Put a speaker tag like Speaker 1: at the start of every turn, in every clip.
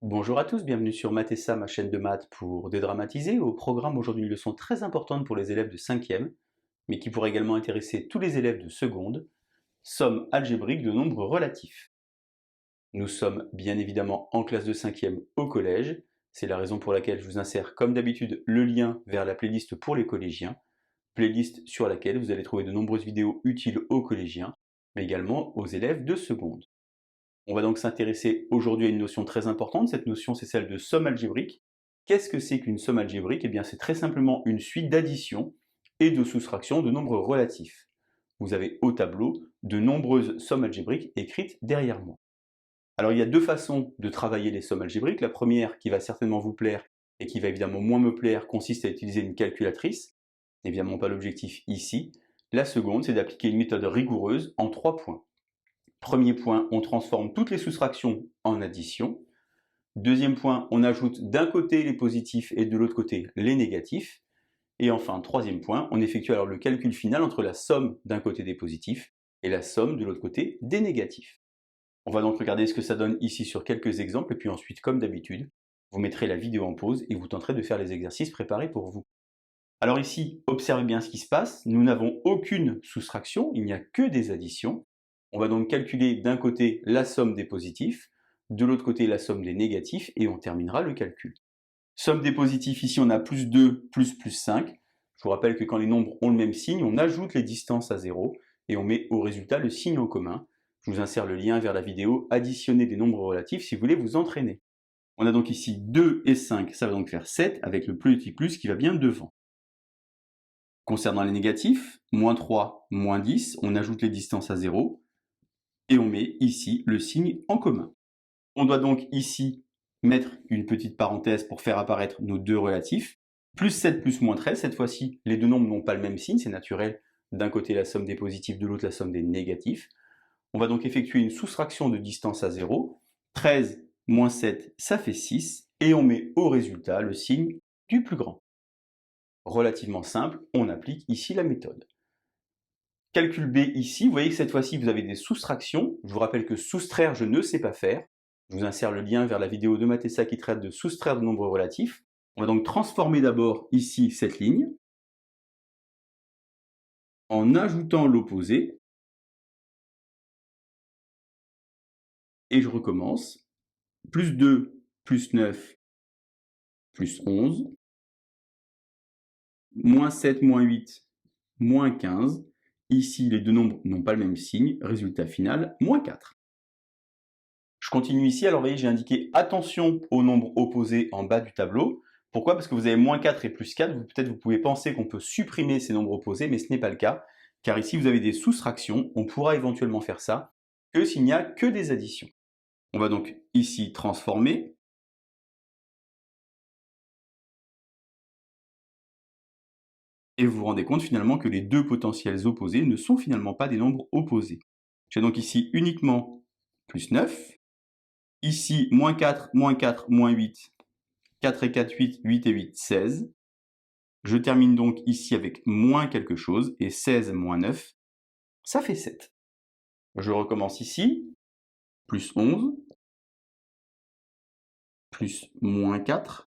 Speaker 1: Bonjour à tous, bienvenue sur Mathessa, ma chaîne de maths pour dédramatiser. Au programme aujourd'hui une leçon très importante pour les élèves de 5e, mais qui pourrait également intéresser tous les élèves de seconde, somme algébrique de nombres relatifs. Nous sommes bien évidemment en classe de 5e au collège, c'est la raison pour laquelle je vous insère comme d'habitude le lien vers la playlist pour les collégiens, playlist sur laquelle vous allez trouver de nombreuses vidéos utiles aux collégiens, mais également aux élèves de seconde. On va donc s'intéresser aujourd'hui à une notion très importante. Cette notion, c'est celle de somme algébrique. Qu'est-ce que c'est qu'une somme algébrique? Eh bien, c'est très simplement une suite d'addition et de soustraction de nombres relatifs. Vous avez au tableau de nombreuses sommes algébriques écrites derrière moi. Alors, il y a deux façons de travailler les sommes algébriques. La première, qui va certainement vous plaire et qui va évidemment moins me plaire, consiste à utiliser une calculatrice. Évidemment pas l'objectif ici. La seconde, c'est d'appliquer une méthode rigoureuse en 3 points. Premier point, on transforme toutes les soustractions en addition. Deuxième point, on ajoute d'un côté les positifs et de l'autre côté les négatifs. Et enfin, troisième point, on effectue alors le calcul final entre la somme d'un côté des positifs et la somme de l'autre côté des négatifs. On va donc regarder ce que ça donne ici sur quelques exemples et puis ensuite, comme d'habitude, vous mettrez la vidéo en pause et vous tenterez de faire les exercices préparés pour vous. Alors ici, observez bien ce qui se passe. Nous n'avons aucune soustraction, il n'y a que des additions. On va donc calculer d'un côté la somme des positifs, de l'autre côté la somme des négatifs, et on terminera le calcul. Somme des positifs, ici on a plus 2, plus 5. Je vous rappelle que quand les nombres ont le même signe, on ajoute les distances à 0, et on met au résultat le signe en commun. Je vous insère le lien vers la vidéo additionner des nombres relatifs si vous voulez vous entraîner. On a donc ici 2 et 5, ça va donc faire 7, avec le petit plus qui va bien devant. Concernant les négatifs, moins 3, moins 10, on ajoute les distances à 0 et on met ici le signe en commun. On doit donc ici mettre une petite parenthèse pour faire apparaître nos deux relatifs. Plus 7 plus moins 13, cette fois-ci, les deux nombres n'ont pas le même signe, c'est naturel. D'un côté la somme des positifs, de l'autre la somme des négatifs. On va donc effectuer une soustraction de distance à 0. 13 moins 7, ça fait 6. Et on met au résultat le signe du plus grand. Relativement simple, on applique ici la méthode. Calcul B ici, vous voyez que cette fois-ci vous avez des soustractions. Je vous rappelle que soustraire, je ne sais pas faire. Je vous insère le lien vers la vidéo de Mathessa qui traite de soustraire de nombres relatifs. On va donc transformer d'abord ici cette ligne en ajoutant l'opposé. Et je recommence. Plus 2, plus 9, plus 11. Moins 7, moins 8, moins 15. Ici, les deux nombres n'ont pas le même signe. Résultat final, moins 4. Je continue ici, alors vous voyez, j'ai indiqué attention aux nombres opposés en bas du tableau. Pourquoi? Parce que vous avez moins 4 et plus 4, peut-être vous pouvez penser qu'on peut supprimer ces nombres opposés, mais ce n'est pas le cas, car ici vous avez des soustractions, on pourra éventuellement faire ça, que s'il n'y a que des additions. On va donc ici transformer, et vous vous rendez compte finalement que les deux potentiels opposés ne sont finalement pas des nombres opposés. J'ai donc ici uniquement plus 9, ici moins 4, moins 8, 4 et 4, 8, 8 et 8, 16. Je termine donc ici avec moins quelque chose, et 16 moins 9, ça fait 7. Je recommence ici, plus 11, plus moins 4,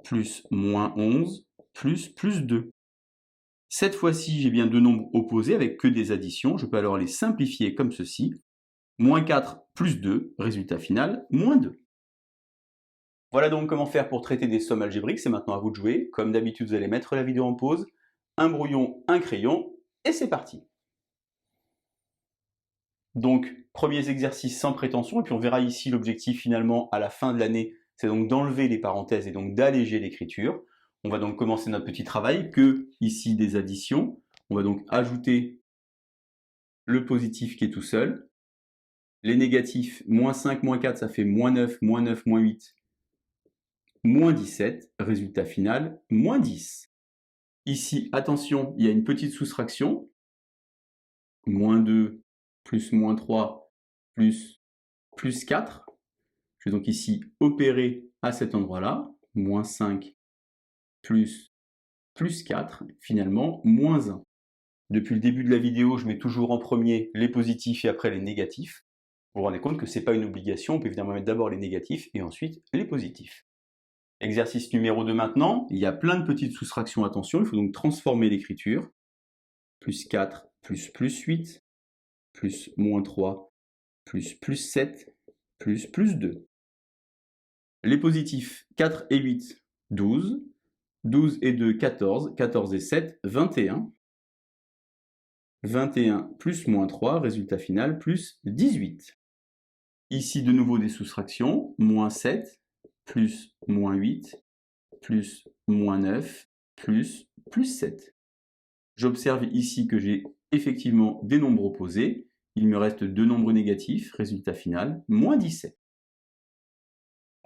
Speaker 1: plus moins 11, plus 2. Cette fois-ci, j'ai bien deux nombres opposés avec que des additions. Je peux alors les simplifier comme ceci. Moins 4 plus 2, résultat final, moins 2. Voilà donc comment faire pour traiter des sommes algébriques. C'est maintenant à vous de jouer. Comme d'habitude, vous allez mettre la vidéo en pause, un brouillon, un crayon, et c'est parti. Donc, premiers exercices sans prétention, et puis on verra ici l'objectif finalement à la fin de l'année, c'est donc d'enlever les parenthèses et donc d'alléger l'écriture. On va donc commencer notre petit travail, que ici des additions. On va donc ajouter le positif qui est tout seul. Les négatifs, moins 5, moins 4, ça fait moins 9, moins 9, moins 8, moins 17. Résultat final, moins 10. Ici, attention, il y a une petite soustraction. Moins 2 plus moins 3 plus 4. Je vais donc ici opérer à cet endroit-là, moins 5 plus 4, finalement moins 1. Depuis le début de la vidéo, je mets toujours en premier les positifs et après les négatifs. Vous vous rendez compte que ce n'est pas une obligation, on peut évidemment mettre d'abord les négatifs et ensuite les positifs. Exercice numéro 2 maintenant, il y a plein de petites soustractions, attention, il faut donc transformer l'écriture. Plus 4, plus 8, plus moins 3, plus 7, plus 2. Les positifs, 4 et 8, 12. 12 et 2, 14. 14 et 7, 21. 21 plus moins 3, résultat final, plus 18. Ici, de nouveau des soustractions. Moins 7, plus moins 8, plus moins 9, plus 7. J'observe ici que j'ai effectivement des nombres opposés. Il me reste deux nombres négatifs, résultat final, moins 17.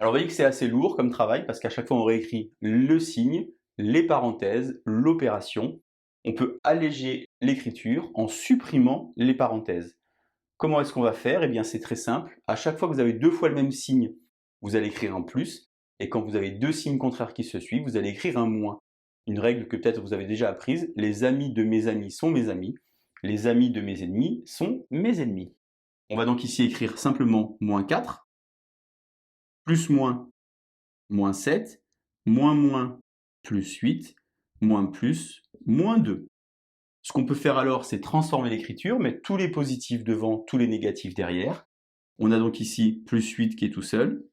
Speaker 1: Alors vous voyez que c'est assez lourd comme travail parce qu'à chaque fois on réécrit le signe, les parenthèses, l'opération. On peut alléger l'écriture en supprimant les parenthèses. Comment est-ce qu'on va faire? Eh bien c'est très simple. À chaque fois que vous avez deux fois le même signe, vous allez écrire un plus. Et quand vous avez deux signes contraires qui se suivent, vous allez écrire un moins. Une règle que peut-être vous avez déjà apprise, les amis de mes amis sont mes amis. Les amis de mes ennemis sont mes ennemis. On va donc ici écrire simplement moins 4. Plus moins, moins 7, moins, plus 8, plus, moins 2. Ce qu'on peut faire alors, c'est transformer l'écriture, mettre tous les positifs devant, tous les négatifs derrière. On a donc ici plus 8 qui est tout seul,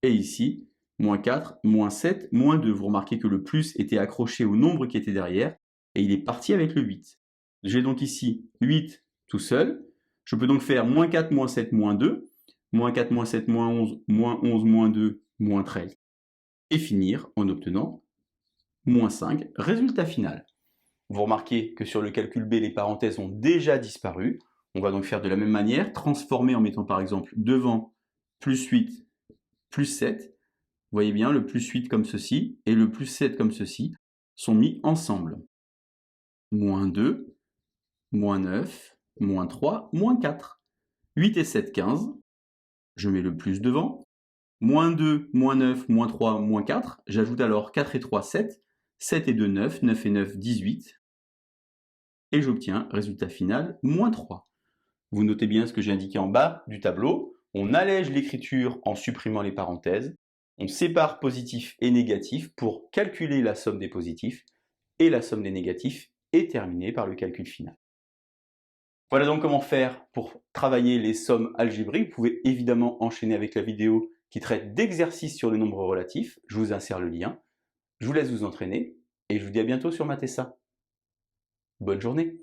Speaker 1: et ici, moins 4, moins 7, moins 2. Vous remarquez que le plus était accroché au nombre qui était derrière, et il est parti avec le 8. J'ai donc ici 8 tout seul. Je peux donc faire moins 4, moins 7, moins 2. Moins 4, moins 7, moins 11, moins 2, moins 13. Et finir en obtenant moins 5, résultat final. Vous remarquez que sur le calcul B, les parenthèses ont déjà disparu. On va donc faire de la même manière, transformer en mettant par exemple devant plus 8, plus 7. Vous voyez bien, le plus 8 comme ceci et le plus 7 comme ceci sont mis ensemble. Moins 2, moins 9, moins 3, moins 4. 8 et 7, 15. Je mets le plus devant. Moins 2, moins 9, moins 3, moins 4. J'ajoute alors 4 et 3, 7. 7 et 2, 9. 9 et 9, 18. Et j'obtiens, résultat final, moins 3. Vous notez bien ce que j'ai indiqué en bas du tableau. On allège l'écriture en supprimant les parenthèses. On sépare positif et négatif pour calculer la somme des positifs. Et la somme des négatifs est terminée par le calcul final. Voilà donc comment faire pour travailler les sommes algébriques. Vous pouvez évidemment enchaîner avec la vidéo qui traite d'exercices sur les nombres relatifs. Je vous insère le lien. Je vous laisse vous entraîner et je vous dis à bientôt sur Mathessa. Bonne journée.